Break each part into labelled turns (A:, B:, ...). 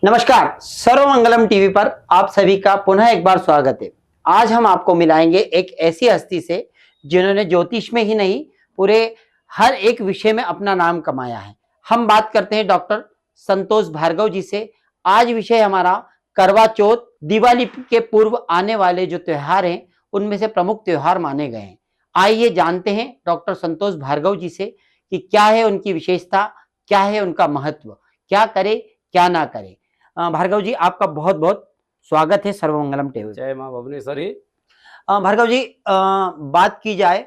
A: नमस्कार, सर्वमंगलम टीवी पर आप सभी का पुनः एक बार स्वागत है। आज हम आपको मिलाएंगे एक ऐसी हस्ती से जिन्होंने ज्योतिष में ही नहीं पूरे हर एक विषय में अपना नाम कमाया है। हम बात करते हैं डॉक्टर संतोष भार्गव जी से। आज विषय हमारा करवा चौथ, दिवाली के पूर्व आने वाले जो त्योहार हैं उनमें से प्रमुख त्योहार माने गए हैं। आइए जानते हैं डॉक्टर संतोष भार्गव जी से कि क्या है उनकी विशेषता, क्या है उनका महत्व, क्या करे क्या ना करे। भार्गव जी, आपका बहुत बहुत स्वागत है सर्वमंगलम टीवी।
B: जय मां भुवनेश्वरी।
A: भार्गव जी, बात की जाए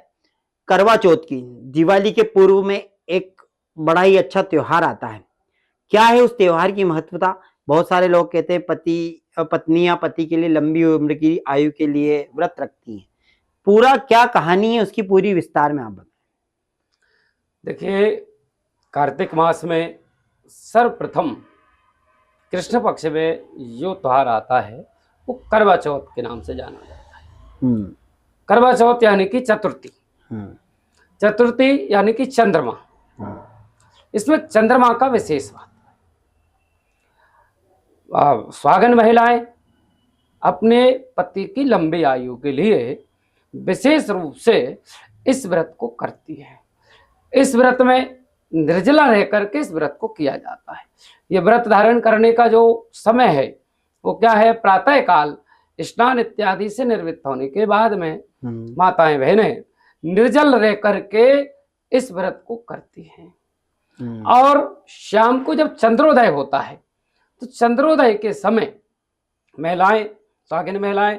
A: करवा चौथ की, दिवाली के पूर्व में एक बड़ा ही अच्छा त्योहार आता है। क्या है उस त्योहार की महत्वता? बहुत सारे लोग कहते हैं पत्नियां पति के लिए लंबी उम्र की आयु के लिए व्रत रखती हैं। पूरा क्या कहानी है उसकी, पूरी विस्तार में आप बताएं।
B: देखिए, कार्तिक मास में सर्वप्रथम कृष्ण पक्ष में जो त्योहार आता है वो करवा चौथ के नाम से जाना जाता है। करवा चौथ यानी कि चतुर्थी। चतुर्थी यानी कि चंद्रमा। इसमें चंद्रमा का विशेष बात है। स्वागन महिलाएं अपने पति की लंबी आयु के लिए विशेष रूप से इस व्रत को करती है। इस व्रत में निर्जला रह करके इस व्रत को किया जाता है। ये व्रत धारण करने का जो समय है वो क्या है? प्रातः काल स्नान इत्यादि से निवृत्त होने के बाद में माताएं बहनें निर्जल रह करके इस व्रत को करती हैं। और शाम को जब चंद्रोदय होता है तो चंद्रोदय के समय महिलाएं, स्वागिन महिलाएं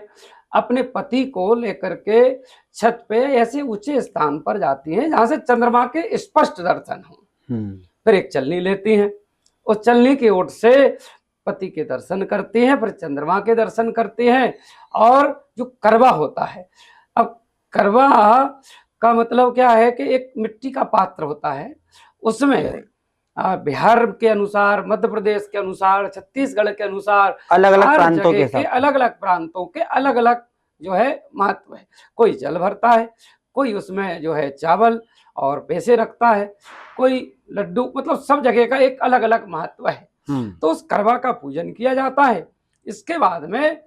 B: अपने पति को लेकर के छत पे ऐसे ऊंचे स्थान पर जाती हैं जहां से चंद्रमा के स्पष्ट दर्शन हो। फिर एक चलनी लेती हैं, उस चलनी की ओट से पति के दर्शन करती हैं, फिर चंद्रमा के दर्शन करती हैं। और जो करवा होता है, अब करवा का मतलब क्या है कि एक मिट्टी का पात्र होता है, उसमें बिहार के अनुसार, मध्य प्रदेश के अनुसार, छत्तीसगढ़ के अनुसार
A: अलग अलग प्रांतों के
B: अलग अलग प्रांतों के अलग अलग जो है महत्व है। कोई जल भरता है, कोई उसमें जो है चावल और पैसे रखता है, कोई लड्डू, मतलब सब जगह का एक अलग अलग महत्व है। तो उस करवा का पूजन किया जाता है। इसके बाद में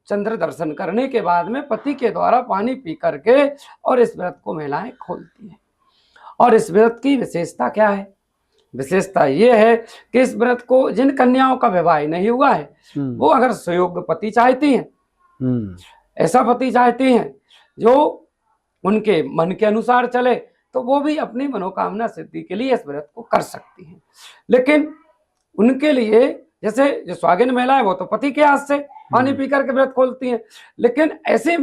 B: चंद्र दर्शन करने के बाद में पति के द्वारा पानी पी करके और इस व्रत को महिलाएं खोलती हैं। और इस व्रत की विशेषता क्या है? विशेषता ये है कि इस व्रत को जिन कन्याओं का विवाह नहीं हुआ है वो अगर सुयोग्य पति चाहती हैं, ऐसा पति चाहती हैं जो उनके मन के अनुसार चले, तो वो भी अपनी मनोकामना सिद्धि के लिए इस व्रत को कर सकती हैं। लेकिन उनके लिए, जैसे जो स्वागिन महिला है वो तो पति के हाथ से पानी पी करके व्रत खोलती हैं, लेकिन ऐसी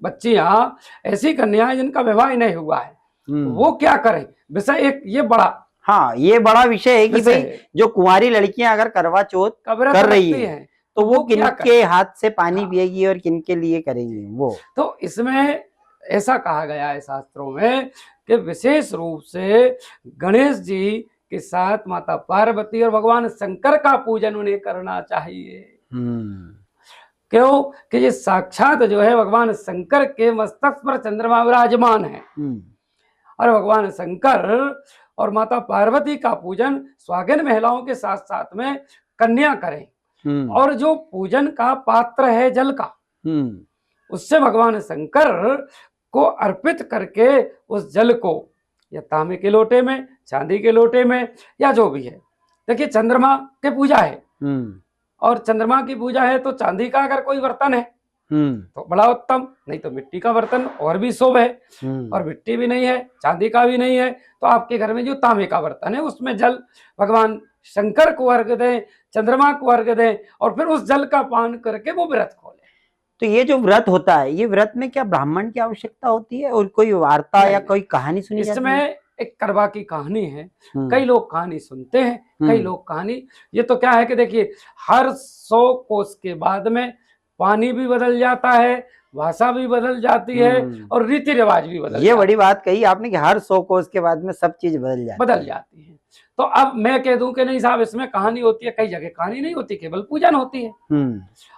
B: बच्चियां, ऐसी कन्याएं जिनका विवाह नहीं हुआ है वो क्या करें? विषय एक ये बड़ा, हाँ,
A: ये बड़ा विषय है कि भाई जो कुंवारी लड़कियां अगर करवा चौथ कर रही है तो वो किनके हाथ से पानी पिएगी और किनके लिए करेंगी वो।
B: तो इसमें ऐसा कहा गया है शास्त्रों में कि विशेष रूप से गणेश जी के साथ माता पार्वती और भगवान शंकर का पूजन उन्हें करना चाहिए। क्यों? कि ये साक्षात जो है भगवान शंकर के मस्तक पर चंद्रमा विराजमान है। और भगवान शंकर और माता पार्वती का पूजन स्वागिन महिलाओं के साथ साथ में कन्या करें। और जो पूजन का पात्र है जल का, उससे भगवान शंकर को अर्पित करके उस जल को या तांबे के लोटे में, चांदी के लोटे में, या जो भी है। देखिए, चंद्रमा की पूजा है और चंद्रमा की पूजा है तो चांदी का अगर कोई बर्तन है तो बड़ा उत्तम, नहीं तो मिट्टी का बर्तन और भी शुभ है। और मिट्टी भी नहीं है, चांदी का भी नहीं है, तो आपके घर में जो तांबे का बर्तन है उसमें जल भगवान शंकर को अर्घ दें, चंद्रमा को अर्घ दें और फिर उस जल का पान करके वो व्रत खोले।
A: तो ये जो व्रत होता है, ये व्रत में क्या ब्राह्मण की आवश्यकता होती है और कोई वार्ता या कोई कहानी सुनी जाती है?
B: इसमें एक करवा की कहानी है। कई लोग कहानी सुनते हैं, कई लोग कहानी, ये तो क्या है कि देखिए, हर 100 कोस के बाद में पानी भी बदल जाता है, भाषा भी बदल जाती है और रीति रिवाज भी बदल।
A: ये बड़ी बात कही आपने कि हर 100 कोस के बाद में सब चीज बदल जाती है।
B: तो अब मैं कह दूं कि नहीं साहब, इसमें कहानी होती है, कई जगह कहानी नहीं होती, केवल पूजन होती है।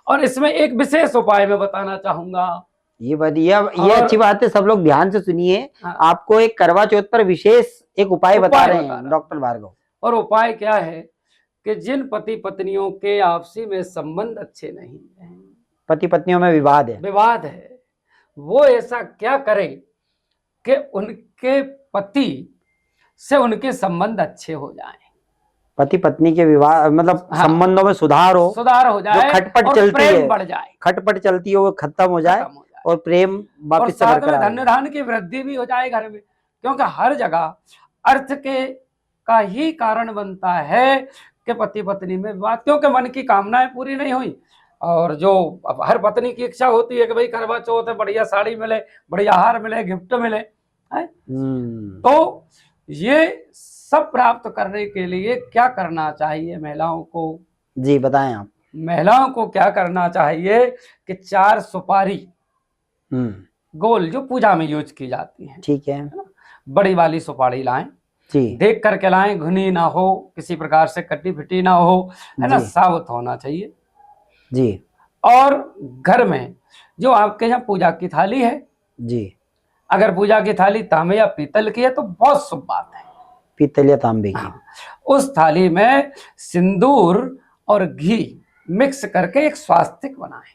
B: और इसमें एक विशेष उपाय मैं बताना चाहूंगा।
A: ये अच्छी बात है, सब लोग ध्यान से सुनिए। आपको एक करवा चौथ पर विशेष एक उपाय बता रहे हैं डॉक्टर भार्गव।
B: और उपाय क्या है कि जिन पति पत्नियों के आपसी में संबंध अच्छे नहीं हैं,
A: पति पत्नियों में
B: विवाद है, वो ऐसा क्या करे कि उनके पति से उनके संबंध अच्छे हो जाएं,
A: पति पत्नी के विवाह मतलब
B: हाँ,
A: संबंधों में सुधार हो
B: जाए,
A: जो खटपट
B: और
A: चलती
B: प्रेम
A: है,
B: बढ़ जाए,
A: खटपट चलती है वो खत्म हो जाए और प्रेम
B: और
A: वापस से
B: साथ में
A: बरकरार हो
B: धन
A: जाए।
B: धान्य की वृद्धि भी हो जाए घर में, क्योंकि हर जगह अर्थ के का ही कारण बनता है कि पति पत्नी में विवाद, क्योंकि मन की कामनाएं पूरी नहीं हुई। और जो अब हर पत्नी की इच्छा होती है कि भाई करवा चौथ है, बढ़िया साड़ी मिले, बढ़िया हार मिले, गिफ्ट मिले, है? तो ये सब प्राप्त करने के लिए क्या करना चाहिए महिलाओं को?
A: जी बताएं आप।
B: महिलाओं को क्या करना चाहिए कि 4 सुपारी गोल जो पूजा में यूज की जाती है,
A: ठीक है,
B: बड़ी वाली सुपारी लाएं,
A: जी
B: देख करके लाएं, घुनी ना हो, किसी प्रकार से कटी फिटी ना हो, है ना, साबुत होना चाहिए
A: जी।
B: और घर में जो आपके यहाँ पूजा की थाली है
A: जी,
B: अगर पूजा की थाली तांबे या पीतल की है तो बहुत शुभ बात है,
A: पीतल या तांबे की।
B: उस थाली में सिंदूर और घी मिक्स करके एक स्वास्तिक बनाएं,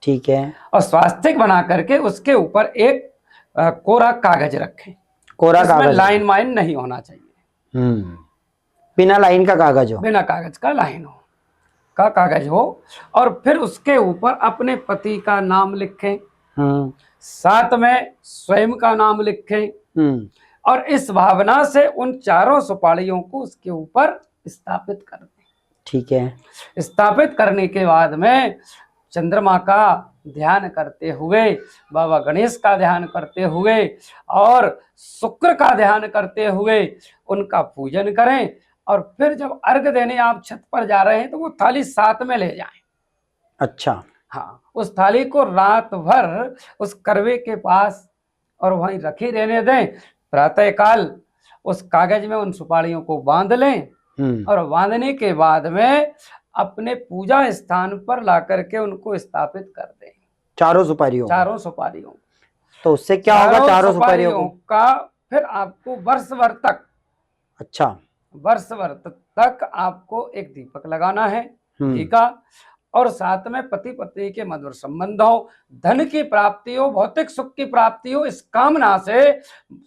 A: ठीक है,
B: और स्वास्तिक बना करके उसके ऊपर एक कोरा कागज रखें,
A: कोरा कागज,
B: लाइन वाइन नहीं होना चाहिए,
A: बिना लाइन का कागज हो,
B: बिना कागज का लाइन हो का कागज हो, और फिर उसके ऊपर अपने पति का नाम लिखें, साथ में स्वयं का नाम लिखें, और इस भावना से उन 4 सुपारियों को उसके ऊपर स्थापित कर दें।
A: ठीक है,
B: स्थापित करने के बाद में चंद्रमा का ध्यान करते हुए, बाबा गणेश का ध्यान करते हुए और शुक्र का ध्यान करते हुए उनका पूजन करें, और फिर जब अर्घ देने आप छत पर जा रहे हैं तो वो थाली साथ में ले जाएं।
A: अच्छा,
B: हाँ, उस थाली को रात भर उस करवे के पास और वहीं रखी रहने दें। प्रातः काल उस कागज में उन सुपारियों को बांध लें, और बांधने के बाद में अपने पूजा स्थान पर ला करके उनको स्थापित कर दें,
A: 4 सुपारियों। तो उससे क्या होगा 4 सुपारियों
B: का? फिर आपको वर्ष भर तक,
A: अच्छा,
B: वर्ष भर तक आपको एक दीपक लगाना है घी का, और साथ में पति पत्नी के मधुर संबंध हो, धन की प्राप्ति हो, भौतिक सुख की प्राप्ति हो, इस कामना से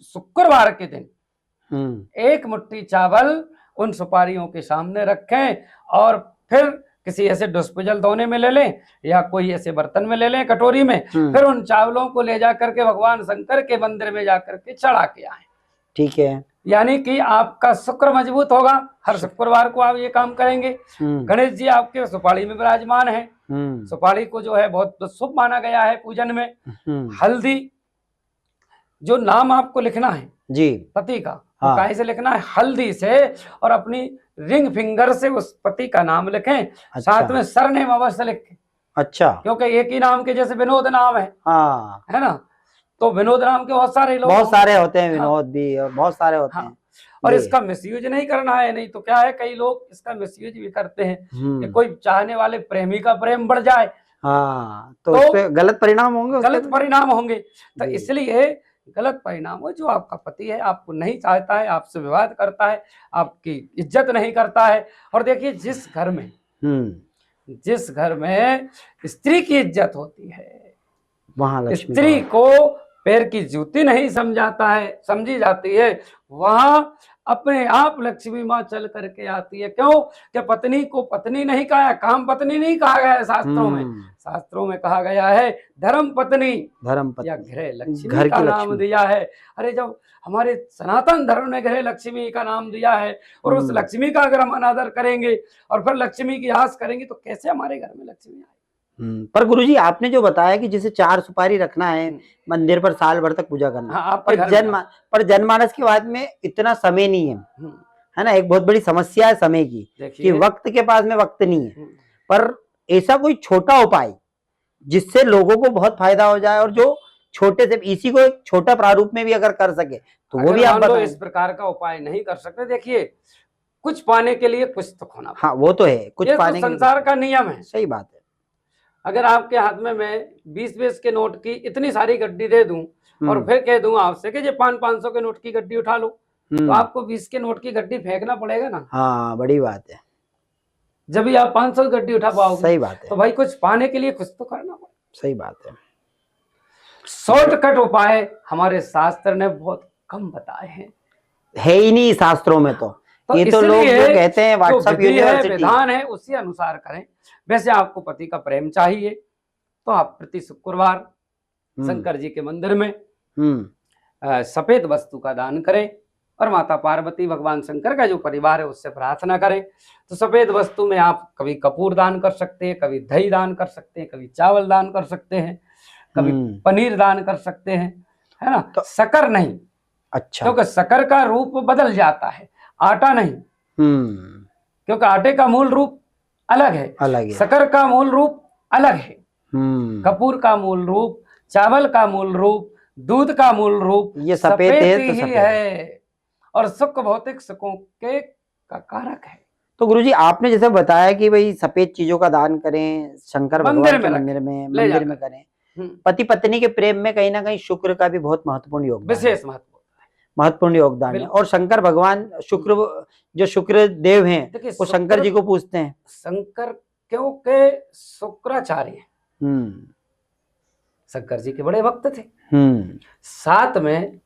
B: शुक्रवार के दिन 1 मुट्ठी चावल उन सुपारियों के सामने रखें, और फिर किसी ऐसे डिस्पोजल दोने में ले लें या कोई ऐसे बर्तन में ले लें, कटोरी में, फिर उन चावलों को ले जा करके भगवान शंकर के मंदिर में जा करके चढ़ा के आए। ठीक है, यानी कि आपका शुक्र मजबूत होगा। हर शुक्रवार को आप ये काम करेंगे। गणेश जी आपके सुपारी में विराजमान है, सुपारी को जो है बहुत शुभ माना गया है पूजन में। हल्दी, जो नाम आपको लिखना है जी पति का, हाँ, काहे से लिखना है? हल्दी से, और अपनी रिंग फिंगर से उस पति का नाम लिखें। अच्छा। साथ में सरनेम अवश्य लिखें। अच्छा, क्योंकि एक ही नाम के जैसे विनोद नाम है, हाँ, है ना, तो विनोद नाम के बहुत सारे लोग, बहुत सारे होते हैं, विनोद भी, और बहुत सारे होते हैं। और इसका मिसयूज नहीं करना है, नहीं तो क्या है, कई लोग इसका मिसयूज भी करते हैं कि कोई चाहने वाले प्रेमी का प्रेम बढ़ जाए, हाँ, तो इस पे गलत परिणाम होंगे, गलत परिणाम होंगे। तो इसलिए गलत परिणाम हो, जो आपका पति है आपको नहीं चाहता है, आपसे विवाद करता है, आपकी इज्जत नहीं करता है। और देखिए, जिस घर में स्त्री की इज्जत होती है, वहां स्त्री को पैर की जूती नहीं समझी जाती है, वहां अपने आप लक्ष्मी माँ चल करके आती है। क्यों? कि पत्नी को पत्नी नहीं कहा, काम पत्नी नहीं कहा गया है शास्त्रों में। शास्त्रों में कहा गया है धर्म पत्नी या गृह लक्ष्मी का नाम दिया है। अरे, जब हमारे सनातन धर्म ने गृह लक्ष्मी का नाम दिया है, और उस लक्ष्मी का अगर हम अनादर करेंगे और फिर लक्ष्मी की आस करेंगे, तो कैसे हमारे घर में लक्ष्मी आएगी?
A: पर गुरुजी, आपने जो बताया कि जैसे 4 सुपारी रखना है, मंदिर पर साल भर तक पूजा करना, हाँ, पर जनमानस के बाद में इतना समय नहीं है ना, एक बहुत बड़ी समस्या है समय की, कि वक्त के पास में वक्त नहीं है। पर ऐसा कोई छोटा उपाय जिससे लोगों को बहुत फायदा हो जाए, और जो छोटे से इसी को एक छोटा प्रारूप में भी अगर कर सके तो वो भी आप बताएं। इस प्रकार का उपाय नहीं कर सकते। देखिए, कुछ पाने के लिए कुछ तो खोना, हाँ, वो तो है, कुछ पाने के लिए संसार का नियम है। सही बात है। अगर आपके हाथ में मैं 20-20 के नोट की इतनी सारी गड्डी दे दूं, और फिर कह दूं आपसे कि ये 500 के नोट की गड्डी उठा लो, तो आपको 20 के नोट की गड्डी फेंकना पड़ेगा ना। हाँ, बड़ी बात है।
B: जब भी आप 500 गड्डी उठा पाओगे।
A: सही बात है,
B: तो भाई कुछ पाने के लिए कुछ तो करना पड़ेगा।
A: सही बात है।
B: शॉर्टकट उपाय हमारे शास्त्र ने बहुत कम बताए हैं,
A: है ही नहीं शास्त्रों में। तो ये तो लोग
B: इसलिए
A: जो कहते हैं
B: जो
A: व्हाट्सएप
B: विधि है,
A: यूनिवर्सिटी।
B: विधान है, उसी अनुसार करें। वैसे आपको पति का प्रेम चाहिए तो आप प्रति शुक्रवार शंकर जी के मंदिर में सफेद वस्तु का दान करें और माता पार्वती, भगवान शंकर का जो परिवार है उससे प्रार्थना करें। तो सफेद वस्तु में आप कभी कपूर दान कर सकते हैं, कभी दही दान कर सकते हैं, कभी चावल दान कर सकते हैं, कभी पनीर दान कर सकते हैं, है ना। तो शक्कर नहीं,
A: अच्छा,
B: क्योंकि शक्कर का रूप बदल जाता है, आटा नहीं। क्योंकि आटे का मूल रूप अलग है, शक्कर का मूल रूप अलग है। कपूर का मूल रूप, चावल का मूल रूप, दूध का मूल रूप
A: ये सफेद है, तो
B: ही
A: सफेद
B: है और सुख भौतिक सुखों के का कारक है।
A: तो गुरुजी आपने जैसे बताया कि भाई सफेद चीजों का दान करें, शंकर भगवान के मंदिर में करें। पति पत्नी के प्रेम में कहीं ना कहीं शुक्र का भी बहुत महत्वपूर्ण योगदान,
B: विशेष
A: महत्वपूर्ण योगदान है। और शंकर भगवान शुक्र, जो शुक्र देव हैं, वो शंकर जी को पूछते हैं।
B: शंकर क्योंकि शुक्राचार्य शंकर जी के बड़े भक्त थे। साथ में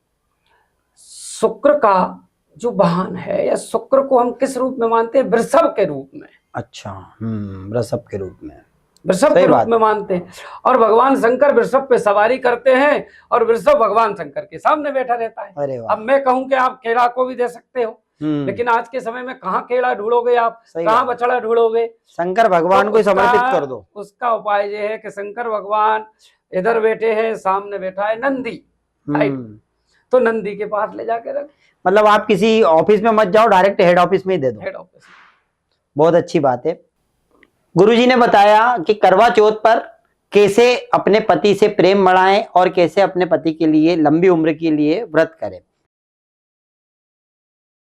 B: शुक्र का जो वाहन है, या शुक्र को हम किस रूप में मानते हैं? वृषभ के रूप में। अच्छा,
A: वृषभ के रूप में,
B: वृषभ के रूप में मानते हैं। और भगवान शंकर वृषभ पे सवारी करते हैं और वृषभ भगवान शंकर के सामने बैठा रहता है।
A: अरे वाह।
B: अब मैं कहूं कि आप केला को भी दे सकते हो, लेकिन आज के समय में कहाँ केला ढूंढोगे आप, कहाँ बछड़ा ढूंढोगे?
A: शंकर भगवान को समर्पित कर दो।
B: उसका उपाय ये है कि शंकर भगवान इधर बैठे हैं, सामने बैठा है नंदी, तो नंदी के पास ले जाके रख।
A: मतलब आप किसी ऑफिस में मत जाओ, डायरेक्ट हेड ऑफिस में ही दे दो।
B: Head office.
A: बहुत अच्छी बात है। गुरुजी ने बताया कि करवा चौथ पर कैसे अपने पति से प्रेम बढ़ाएं और कैसे अपने पति के लिए लंबी उम्र के लिए व्रत करें।